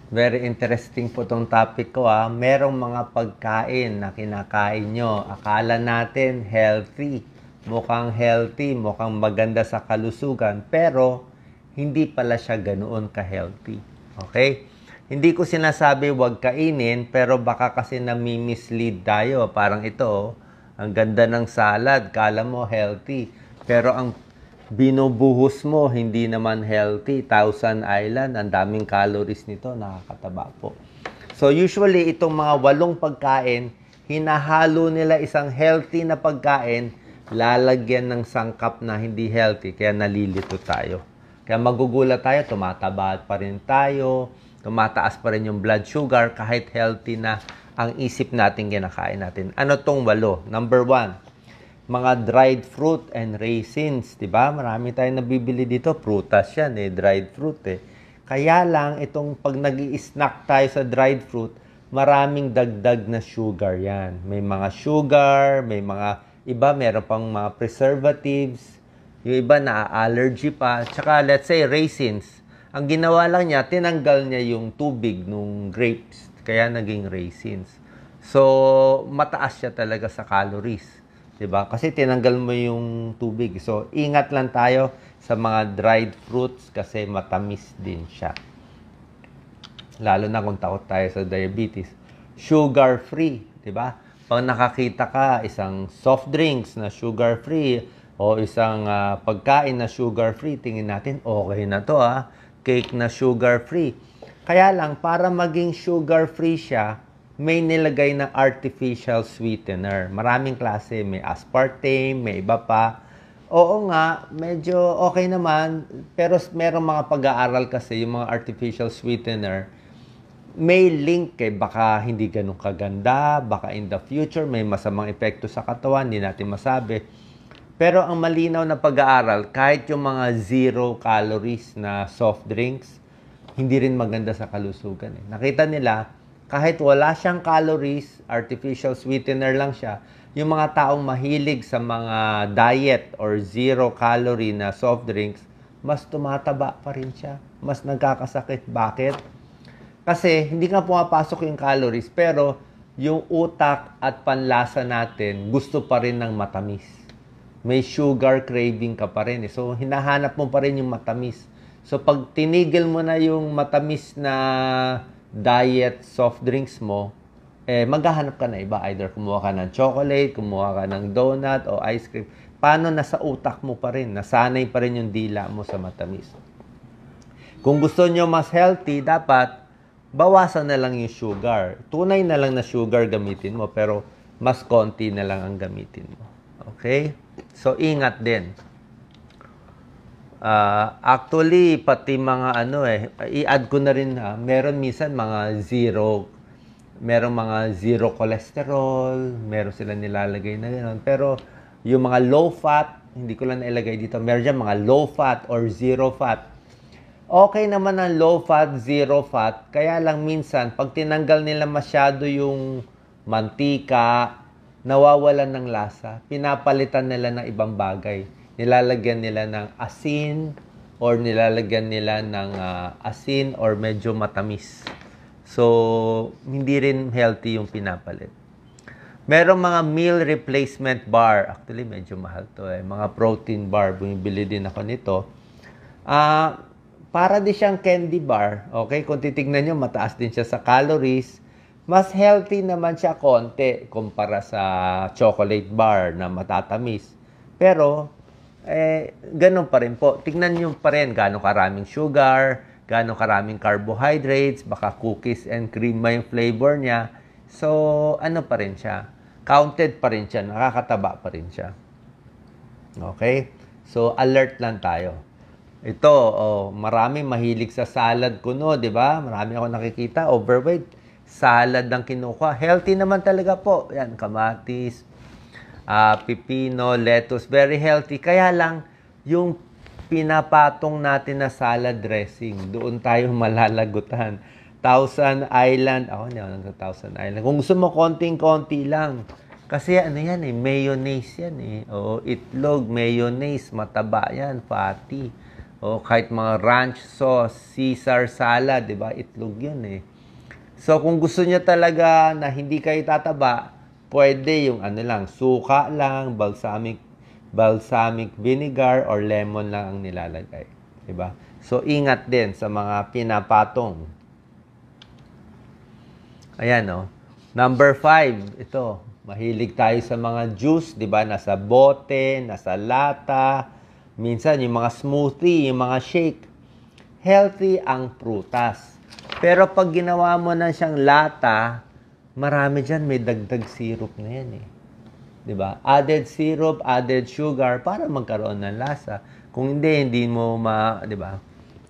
Very interesting po tong topic ko ah. Merong mga pagkain na kinakain nyo. Akala natin healthy. Mukhang maganda sa kalusugan. Pero, hindi pala siya ganoon ka-healthy. Okay? Hindi ko sinasabi wag kainin, pero baka kasi nami-mislead tayo. Parang ito, oh, ang ganda ng salad, kala mo healthy. Pero ang binubuhos mo, hindi naman healthy. Thousand Island, ang daming calories nito, nakakataba po. So usually, itong mga 8 pagkain, hinahalo nila isang healthy na pagkain, lalagyan ng sangkap na hindi healthy, kaya nalilito tayo. Kaya magugulat tayo, tumataba pa rin tayo, tumataas pa rin yung blood sugar, kahit healthy na ang isip natin kinakain natin. Ano tong 8? Number 1, mga dried fruit and raisins, 'di ba? Marami tayong nabibili dito, prutas 'yan dried fruit Kaya lang itong pag nag-i-snack tayo sa dried fruit, maraming dagdag na sugar 'yan. May mga sugar, may mga iba meron pang mga preservatives, yung iba na-allergy pa. Tsaka let's say raisins. Ang ginawa lang niya, tinanggal niya yung tubig nung grapes, kaya naging raisins. So, mataas siya talaga sa calories. 'Di ba? Kasi tinanggal mo yung tubig. So, ingat lang tayo sa mga dried fruits kasi matamis din siya. Lalo na kung takot tayo sa diabetes. Sugar-free, 'di ba? Pag nakakita ka isang soft drinks na sugar-free o isang pagkain na sugar-free, tingin natin okay na 'to Cake na sugar-free. Kaya lang para maging sugar-free siya, may nilagay na artificial sweetener. Maraming klase. May aspartame, may iba pa. Oo nga, medyo okay naman. Pero merong mga pag-aaral kasi, yung mga artificial sweetener, may link baka hindi ganun kaganda, baka in the future may masamang epekto sa katawan, hindi natin masabi. Pero ang malinaw na pag-aaral, kahit yung mga 0 calories na soft drinks, hindi rin maganda sa kalusugan. Nakita nila, kahit wala siyang calories, artificial sweetener lang siya, yung mga taong mahilig sa mga diet or 0 calorie na soft drinks, mas tumataba pa rin siya. Mas nagkakasakit. Bakit? Kasi hindi nga pumapasok yung calories, pero yung utak at panlasa natin gusto pa rin ng matamis. May sugar craving ka pa rin. So, hinahanap mo pa rin yung matamis. So, pag tinigil mo na yung matamis na diet soft drinks mo, maghahanap ka na iba. Either kumuha ka ng chocolate, kumuha ka ng donut o ice cream. Paano nasa utak mo pa rin? Nasanay pa rin yung dila mo sa matamis. Kung gusto nyo mas healthy, dapat bawasan na lang yung sugar. Tunay na lang na sugar gamitin mo, pero mas konti na lang ang gamitin mo. Okay? So, ingat din. Actually, pati mga i-add ko na rin meron minsan mga merong mga zero cholesterol, meron sila nilalagay na gano'n. Pero yung mga low fat, hindi ko lang nailagay dito. Meron dyan mga low fat or zero fat. Okay naman ang low fat, zero fat. Kaya lang minsan, pag tinanggal nila masyado yung mantika, nawawalan ng lasa. Pinapalitan nila ng ibang bagay. Nilalagyan nila ng asin or nilalagyan nila ng asin or medyo matamis. So, hindi rin healthy yung pinapalit. Merong mga meal replacement bar. Actually, medyo mahal to Mga protein bar. Bumibili din ako nito. Para di siyang candy bar. Okay? Kung titignan nyo, mataas din siya sa calories. Mas healthy naman siya konti kumpara sa chocolate bar na matatamis. Pero, ganun pa rin po. Tignan nyo pa rin gaano karaming sugar, gaano karaming carbohydrates, baka cookies and cream yung flavor niya. So, ano pa rin siya? Counted pa rin siya, nakakataba pa rin siya. Okay? So, alert lang tayo. Ito, marami mahilig sa salad kuno, di ba? Marami ako nakikita, overweight. Salad ang kinukuha. Healthy naman talaga po. Yan, kamatis, pipino, lettuce, very healthy. Kaya lang, yung pinapatong natin na salad dressing, doon tayo malalagutan. Thousand Island, ako hindi ako ng Thousand Island. Kung gusto mo, konting-konti lang. Kasi mayonnaise yan O, itlog, mayonnaise, mataba yan, fatty. O kahit mga ranch sauce, Caesar salad, di ba? Itlog yun eh. So, kung gusto niyo talaga na hindi kayo tataba, pwede yung ano lang, suka lang, balsamic vinegar, or lemon lang ang nilalagay. Diba? So, ingat din sa mga pinapatong. Ayan, no? Number 5, ito. Mahilig tayo sa mga juice, di ba? Nasa bote, nasa lata. Minsan, yung mga smoothie, yung mga shake. Healthy ang prutas. Pero pag ginawa mo na siyang lata, marami dyan may dagdag syrup na yan eh. Di ba? Added syrup, added sugar para magkaroon ng lasa. Kung hindi mo di ba?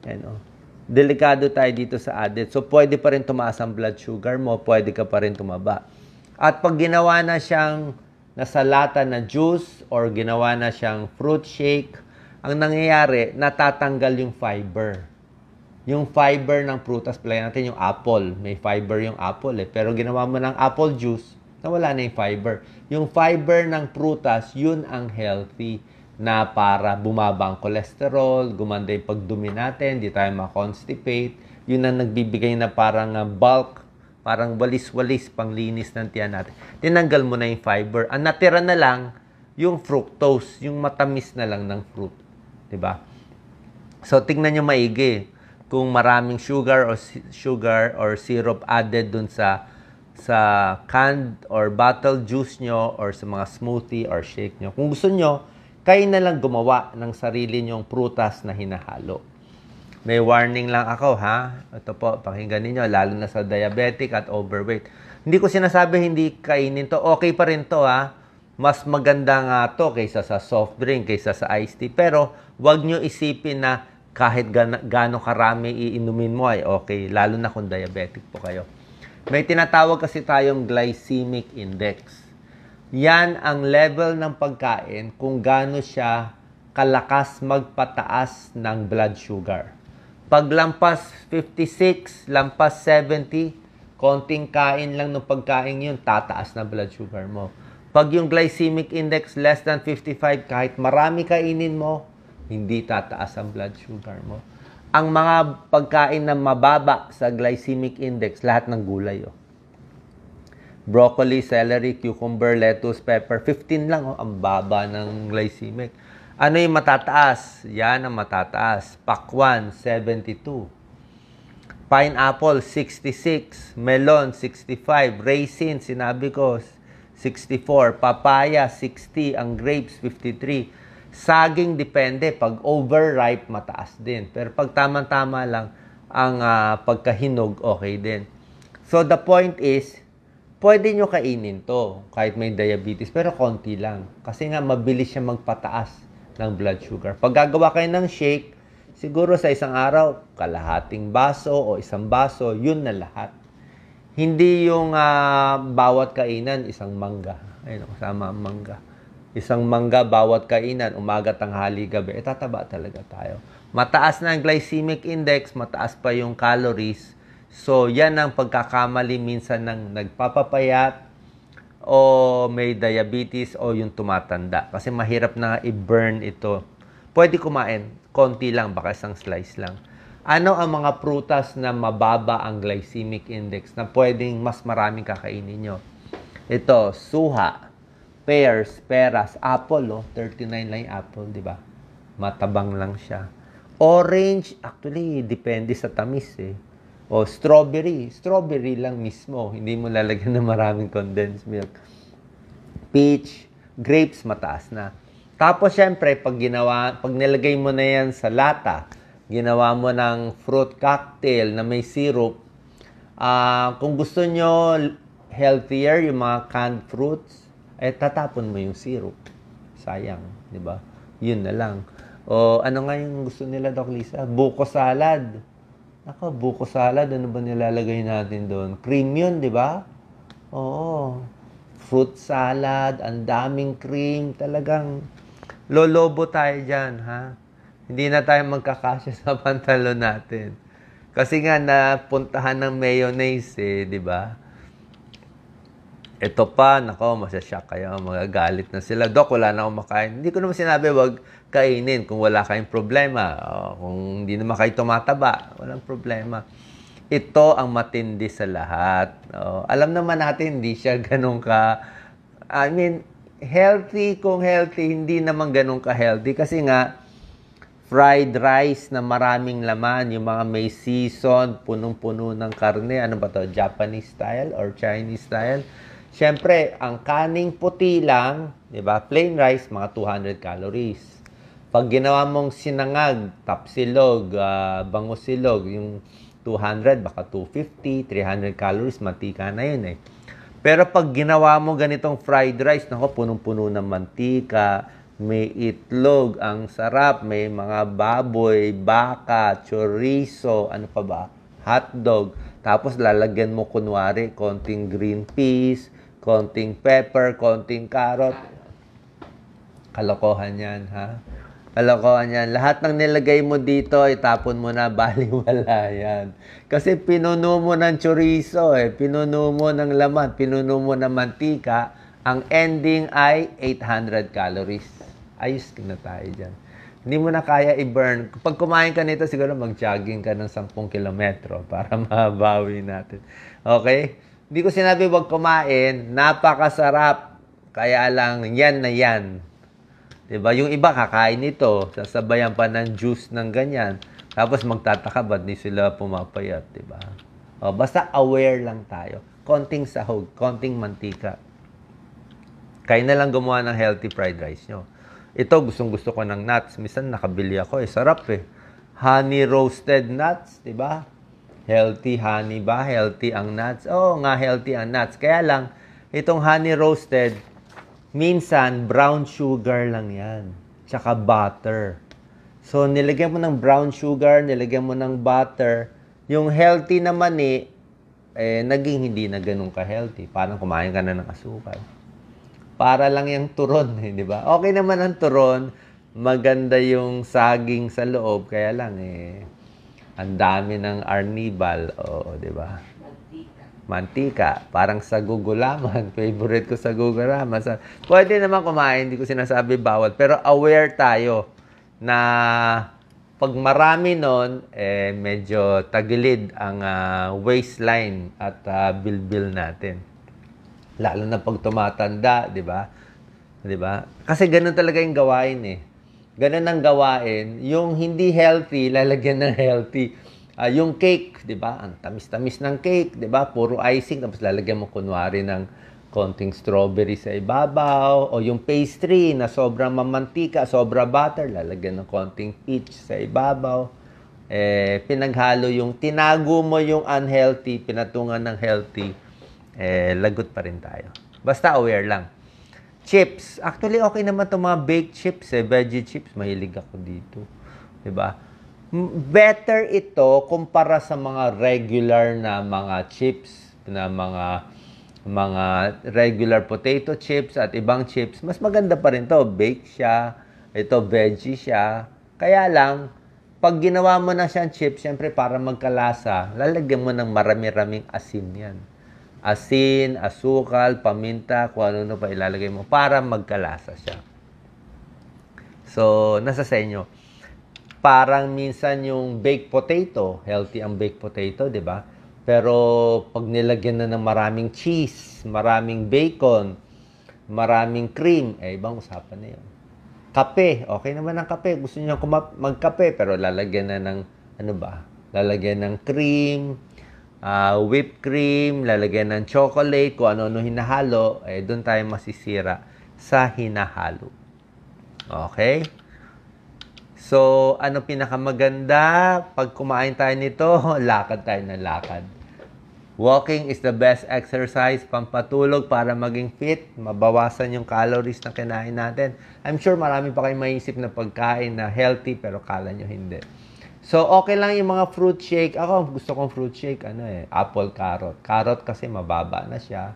Ano? Delikado tayo dito sa added. So, pwede pa rin tumaas ang blood sugar mo, pwede ka pa rin tumaba. At pag ginawa na siyang nasa lata na juice or ginawa na siyang fruit shake, ang nangyayari, natatanggal yung fiber. Yung fiber ng prutas, play natin yung apple. May fiber yung apple eh. Pero ginawa mo ng apple juice, nawala na yung fiber. Yung fiber ng prutas, yun ang healthy na para bumaba ang cholesterol, gumanda yung pagdumi natin, di tayo ma-constipate. Yun ang nagbibigay na parang bulk, parang walis-walis, panglinis ng tiyan natin. Tinanggal mo na yung fiber. Ang natira na lang, yung fructose, yung matamis na lang ng fruit. Diba? So, tingnan nyo maigi kung maraming sugar or syrup added dun sa canned or bottled juice nyo or sa mga smoothie or shake nyo. Kung gusto nyo, kayo na lang gumawa ng sarili nyong prutas na hinahalo. May warning lang ako, ha? Ito po, pakinggan niyo, lalo na sa diabetic at overweight. Hindi ko sinasabi hindi kainin to. Okay pa rin to, ha? Mas maganda nga to kaysa sa soft drink, kaysa sa iced tea. Pero, wag nyo isipin na kahit gaano karami iinumin mo ay okay, lalo na kung diabetic po kayo. May tinatawag kasi tayong glycemic index. Yan ang level ng pagkain kung gaano siya kalakas magpataas ng blood sugar. Pag lampas 56, lampas 70, konting kain lang ng pagkain yun, tataas na blood sugar mo. Pag yung glycemic index less than 55, kahit marami kainin mo, hindi tataas ang blood sugar mo. Ang mga pagkain na mababa sa glycemic index, lahat ng gulay. Broccoli, celery, cucumber, lettuce, pepper, 15 lang. Ang baba ng glycemic. Ano yung matataas? Yan ang matataas. Pakwan, 72. Pineapple, 66. Melon, 65. Raisin, sinabi ko, 64. Papaya, 60. Ang grapes, 53. Saging, depende. Pag overripe, mataas din. Pero pag tama-tama lang, ang pagkahinog, okay din. So, the point is, pwede nyo kainin to, kahit may diabetes, pero konti lang. Kasi nga, mabilis siya magpataas ng blood sugar. Pag gagawa kayo ng shake, siguro sa isang araw, kalahating baso o isang baso, yun na lahat. Hindi yung bawat kainan, isang mangga. Ayun, kasama ang mangga. Isang mangga, bawat kainan, umaga, tanghali, gabi. Tataba talaga tayo. Mataas na ang glycemic index, mataas pa yung calories. So, yan ang pagkakamali minsan ng nagpapapayat o may diabetes o yung tumatanda. Kasi mahirap na i-burn ito. Pwede kumain, konti lang, baka isang slice lang. Ano ang mga prutas na mababa ang glycemic index na pwedeng mas maraming kakainin nyo? Ito, suha, pears, peras, apple, 39 lang yung apple, di ba? Matabang lang siya. Orange, actually, depende sa tamis eh. O strawberry lang mismo. Hindi mo lalagyan ng maraming condensed milk. Peach, grapes, mataas na. Tapos, syempre, pag nilagay mo na yan sa lata, ginawa mo ng fruit cocktail na may syrup, kung gusto nyo healthier, yung mga canned fruits, tatapon mo yung syrup. Sayang, di ba? Yun na lang. O ano nga yung gusto nila, Doc Lisa? Buko salad. Ako, buko salad, ano ba nilalagay natin doon? Cream yun, di ba? Oo. Fruit salad, ang daming cream. Talagang lolobo tayo dyan, ha? Hindi na tayo magkakasya sa pantalon natin. Kasi nga, napuntahan ng mayonnaise, di ba? Ito pa, nako, masasyak kayo, magagalit na sila. Dok, wala na akong makain. Hindi ko naman sinabi, wag kainin kung wala kayong problema. Kung hindi naman kayo tumataba, walang problema. Ito ang matindi sa lahat. Alam naman natin, hindi siya ganun healthy kung healthy, hindi naman ganun ka-healthy. Kasi nga, fried rice na maraming laman, yung mga may season, punong-puno ng karne, ano ba to, Japanese style or Chinese style? Siyempre, ang kaning puti lang, di ba, plain rice, mga 200 calories. Pag ginawa mong sinangag, tapsilog, bangosilog, yung 200, baka 250, 300 calories, mantika na yun eh. Pero pag ginawa mo ganitong fried rice, nako, punong-puno ng mantika, may itlog, ang sarap, may mga baboy, baka, chorizo, ano pa ba? Hotdog. Tapos lalagyan mo kunwari konting green peas, konting pepper, konting carrot. Kalokohan yan, ha? Kalokohan yan. Lahat ng nilagay mo dito, itapon mo na, baliwala yan. Kasi pinuno mo ng chorizo, pinuno mo ng laman, pinuno mo ng mantika, ang ending ay 800 calories. Ayos na tayo dyan. Hindi mo na kaya i-burn. Pag kumain ka nito, siguro mag-jogging ka ng 10 kilometro para mabawi natin. Okay? Hindi ko sinabi wag kumain. Napakasarap. Kaya lang, yan na yan. Diba? Yung iba kakain ito. Sasabayan pa ng juice ng ganyan. Tapos magtataka ba't di sila pumapayat. Diba? Basta aware lang tayo. Konting sahog, konting mantika. Kaya na lang gumawa ng healthy fried rice nyo. Ito, gustong-gusto ko ng nuts. Minsan nakabili ako sarap Honey roasted nuts, di ba? Healthy honey ba? Healthy ang nuts? Oo nga, healthy ang nuts. Kaya lang, itong honey roasted, minsan brown sugar lang yan. Tsaka butter. So, nilagyan mo ng brown sugar, nilagyan mo ng butter. Yung healthy naman naging hindi na ganun ka-healthy. Parang kumain ka na ng asukal. Para lang yung turon, di ba? Okay naman ang turon, maganda yung saging sa loob, kaya lang ang dami ng arnibal, di ba? Mantika, parang sa gugulaman, favorite ko sa gugulaman. Pwede naman kumain, hindi ko sinasabi bawal, pero aware tayo na pag marami nun, medyo tagilid ang waistline at bilbil natin. Lalo na pag tumatanda, di ba? Di ba? Kasi ganun talaga yung gawain Ganun ang gawain. Yung hindi healthy, lalagyan ng healthy. Yung cake, di ba? Ang tamis-tamis ng cake, di ba? Puro icing, tapos lalagyan mo kunwari ng konting strawberry sa ibabaw. O yung pastry na sobrang mamantika, sobra butter, lalagyan ng konting peach sa ibabaw. Pinaghalo yung, tinago mo yung unhealthy, pinatungan ng healthy. Lagot pa rin tayo. Basta aware lang. Chips. Actually, okay naman itong mga baked chips, veggie chips. Mahilig ako dito. Diba? Better ito kumpara sa mga regular na mga chips, na mga regular potato chips at ibang chips. Mas maganda pa rin to. Baked siya. Ito, veggie siya. Kaya lang, pag ginawa mo na siyang chips, syempre para magkalasa, lalagyan mo ng marami-raming asin yan. Asin, asukal, paminta, kung ano pa ilalagay mo para magkalasa siya. So, nasa sa inyo. Parang minsan yung baked potato, healthy ang baked potato, di ba? Pero pag nilagyan na ng maraming cheese, maraming bacon, maraming cream, ibang usapan na yun. Kape, okay naman ang kape. Gusto niyo magkape, pero lalagyan na ng, lalagyan ng cream, whipped cream, lalagyan ng chocolate, kung ano-ano hinahalo, doon tayo masisira sa hinahalo. Okay? So, ano pinakamaganda? Pag kumain tayo nito, lakad tayo ng lakad. Walking is the best exercise, pampatulog para maging fit, mabawasan yung calories na kinain natin. I'm sure marami pa kayong maisip na pagkain na healthy, pero kala nyo hindi. So, okay lang yung mga fruit shake. Ako, gusto kong fruit shake, apple, carrot. Carrot kasi mababa na siya.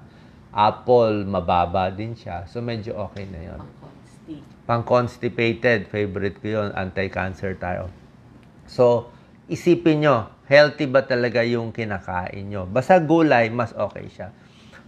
Apple, mababa din siya. So, medyo okay na yun. Pang-constipated, favorite ko yun. Anti-cancer tayo. So, isipin nyo, healthy ba talaga yung kinakain nyo? Basta gulay, mas okay siya.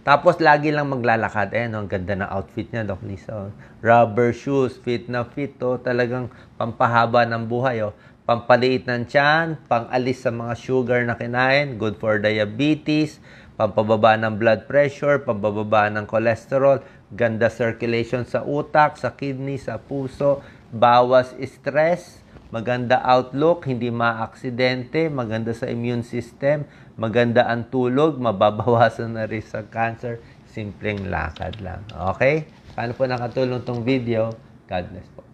Tapos, lagi lang maglalakad. Ang ganda ng outfit niya, Doc Lisa. Rubber shoes, fit na fit. Talagang pampahaba ng buhay. Pampaliit ng tiyan, pang-alis sa mga sugar na kinain, good for diabetes, pampababa ng blood pressure, pampababa ng cholesterol, ganda circulation sa utak, sa kidney, sa puso, bawas stress, maganda outlook, hindi maaksidente, maganda sa immune system, maganda ang tulog, mababawasan na risk sa cancer, simpleng lakad lang. Okay? Paano po nakatulong tong video? God bless po.